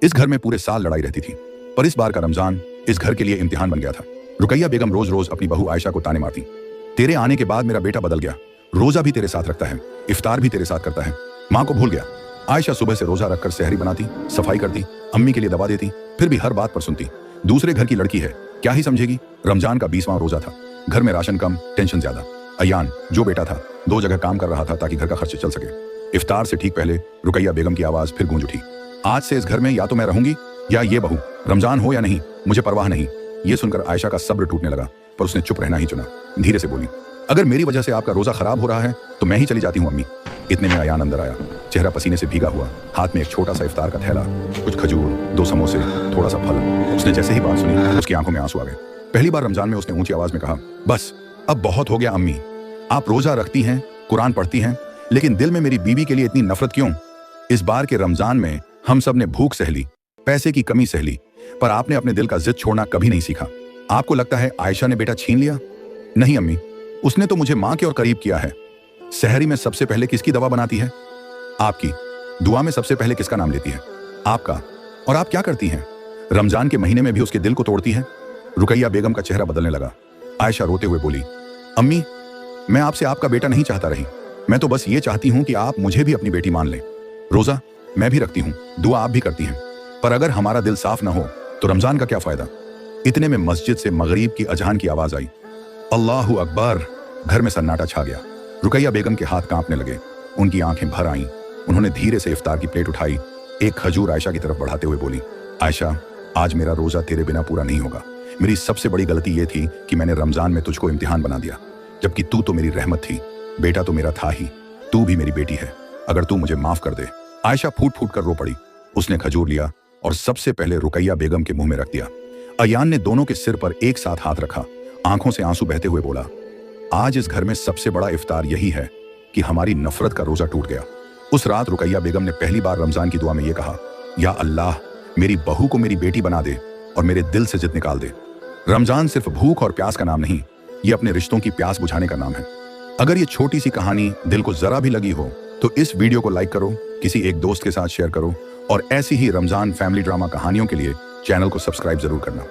इस घर में पूरे साल लड़ाई रहती थी, पर इस बार का रमजान इस घर के लिए इम्तिहान बन गया था। रुकैया बेगम रोज रोज अपनी बहू आयशा को ताने मारती, तेरे आने के बाद मेरा बेटा बदल गया, रोजा भी तेरे साथ रखता है, इफ्तार भी तेरे साथ करता है, माँ को भूल गया। आयशा सुबह से रोजा रखकर सहरी बनाती, सफाई करती, अम्मी के लिए दवा देती, फिर भी हर बात पर सुनती। दूसरे घर की लड़की है, क्या ही समझेगी। रमजान का 20वां रोजा था, घर में राशन कम, टेंशन ज्यादा। अयान जो बेटा था 2 जगह काम कर रहा था ताकि घर का खर्च चल सके। इफ्तार से ठीक पहले रुकैया बेगम की आवाज फिर गूंज उठी, आज से इस घर में या तो मैं रहूंगी या ये बहू, रमजान हो या नहीं मुझे परवाह नहीं। ये सुनकर आयशा का सब्र टूटने लगा, पर उसने चुप रहना ही चुना। धीरे से बोली, अगर मेरी वजह से आपका रोजा खराब हो रहा है तो मैं ही चली जाती हूँ अम्मी। इतने में अयान अंदर आया, चेहरा पसीने से भीगा हुआ, हाथ में एक छोटा सा इफ्तार का थैला, कुछ खजूर, 2 समोसे, थोड़ा सा फल। उसने जैसे ही बात सुनी उसकी आंखों में आंसू आ गए। पहली बार रमजान में उसने ऊंची आवाज में कहा, बस अब बहुत हो गया अम्मी, आप रोजा रखती हैं, कुरान पढ़ती हैं, लेकिन दिल में मेरी बीवी के लिए इतनी नफरत क्यों? इस बार के रमजान में हम सब ने भूख सह ली, पैसे की कमी सह ली, पर आपने अपने दिल का जिद छोड़ना कभी नहीं सीखा। आपको लगता है आयशा ने बेटा छीन लिया? नहीं अम्मी, उसने तो मुझे माँ के और करीब किया है। सहरी में सबसे पहले किसकी दवा बनाती है? आपकी। दुआ में सबसे पहले किसका नाम लेती है? आपका। और आप क्या करती हैं? रमजान के महीने में भी उसके दिल को तोड़ती हैं। रुकैया बेगम का चेहरा बदलने लगा। आयशा रोते हुए बोली, अम्मी मैं आपसे आपका बेटा नहीं चाहता रही, मैं तो बस ये चाहती हूँ कि आप मुझे भी अपनी बेटी मान लें। रोजा मैं भी रखती हूँ, दुआ आप भी करती हैं, पर अगर हमारा दिल साफ ना हो तो रमजान का क्या फायदा? इतने में मस्जिद से मगरिब की अजान की आवाज आई। अल्लाहु अकबर। घर में सन्नाटा छा गया। रुकैया बेगम के हाथ कांपने लगे, उनकी आंखें भर आईं। उन्होंने धीरे से इफ्तार की प्लेट उठाई, एक खजूर आयशा की तरफ बढ़ाते हुए बोली, आयशा आज मेरा रोजा तेरे बिना पूरा नहीं होगा। मेरी सबसे बड़ी गलती ये थी कि मैंने रमजान में तुझको इम्तिहान बना दिया, जबकि तू तो मेरी रहमत थी, बेटा तो मेरा था ही, तू भी मेरी बेटी है, अगर तू मुझे माफ कर दे। आयशा फूट फूट कर रो पड़ी। उसने खजूर लिया और सबसे पहले रुकैया बेगम के मुंह में रख दिया। अयान ने दोनों के सिर पर एक साथ हाथ रखा, आंखों से आंसू बहते हुए बोला, आज इस घर में सबसे बड़ा इफ्तार यही है कि हमारी नफरत का रोजा टूट गया। उस रात रुकैया बेगम ने पहली बार रमजान की दुआ में यह कहा, या अल्लाह मेरी बहू को मेरी बेटी बना दे और मेरे दिल से जिद निकाल दे। रमजान सिर्फ भूख और प्यास का नाम नहीं, ये अपने रिश्तों की प्यास बुझाने का नाम है। अगर ये छोटी सी कहानी दिल को जरा भी लगी हो तो इस वीडियो को लाइक करो, किसी एक दोस्त के साथ शेयर करो, और ऐसी ही रमजान फैमिली ड्रामा कहानियों के लिए चैनल को सब्सक्राइब जरूर करना।